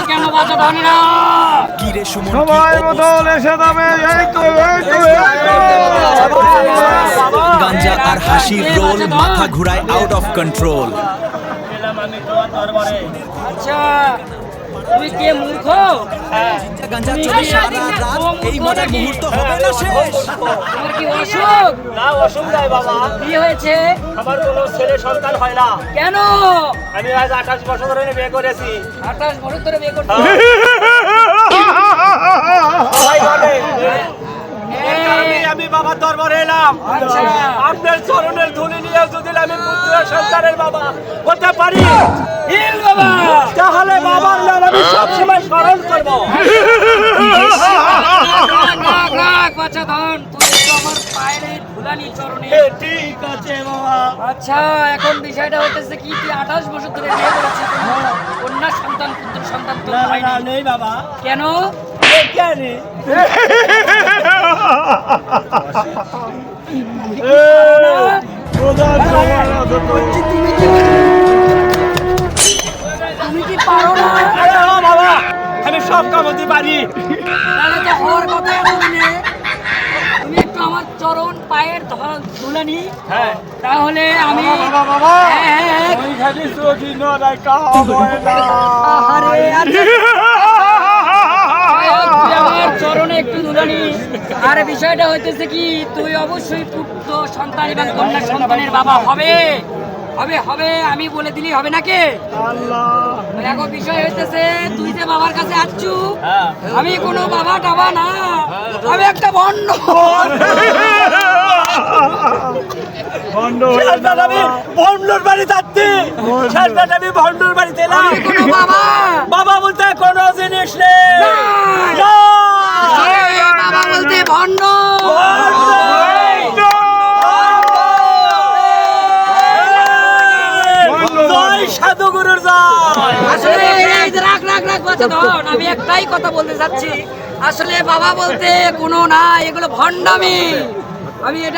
কেন বাচ্চা ধনীরা? কিরে সুমন সময় মতো এসে যাবে। এই তো গাঞ্জা আর হাসির রোল মাথা ঘুরায় আউট অফ কন্ট্রোল। আচ্ছা তুমি কে মূর্খ? গাঞ্জা চলে সারা রাত এই মজার মুহূর্ত হবে না শেষ। তোমার কি অসুখ? না অসুখ নাই বাবা, কি হয়েছে? আমার কোনো ছেলে সন্তান হয় না। কেন? আমি আজ 28 বছর ধরে বিয়ে করেছি। 28 বছর ধরে বিয়ে করছো? সবাই বলে এই কারণেই আমি বাবার দরবারে এলাম। আচ্ছা। আপনার চরণের ধুলি নিয়ে যদি আমি পুত্র সন্তানের বাবা হতে পারি, হিল বাবা। তাহলে বাবার নাম আমি সবসময় স্মরণ করবো। রাখ বাচ্চা ধন, তুমি তো আমার পায়ের এই ধুলানি চরণে। ঠিক আছে বাবা। আচ্ছা এখন বিষয়টা হতেছে কি, তুই 28 বছর ধরে বিয়ে করেছিস, কন্যা সন্তান পুত্র সন্তান তো না, হয়নি। নেই বাবা। কেন? কেন? তুমি কি পারো না? আরে বাবা, আমি সব কামতে পারি। তাহলে তো হওয়ার কথা এমন নেই। তুমি একটু আমার চরণ পায়ের ধুলানি, হ্যাঁ তাহলে আমি বাবা, হ্যাঁ, হ্যাঁ, ওই খালি চোখি নয় কাম হয় না। আরে আচ্ছা, তুই আমার চরণে একটু ধুলানি। আর বিষয়টা হইতেছে কি, তুই অবশ্যই পুত্র সন্তান এবং কন্যা সন্তানের বাবা হবে হবে হবে, আমি বলে দিলি হবে নাকি? দেখো বিষয় হইতেছে, তুই যে বাবার কাছে আসছু, আমি কোনো বাবা টাবা না, আমি একটা ভণ্ড। শেষবার আমি ভন্ডুর বাড়ি যাচ্ছি। শেষবার আমি ভন্ডুর বাড়িতে এলাম। আমি কোনো বাবা বাবা বলতে কোনো জিনিস নেই। না। এই বাবা বলতে ভণ্ড। জয় সাধু গুরুর জয়। আসলে এই যে রাখ রাখ রাখ বাচ্চা ধন, আমি একটাই কথা বলতে চাচ্ছি, আসলে বাবা বলতে কোনো না, এগুলো ভণ্ডামি। আমি এটাই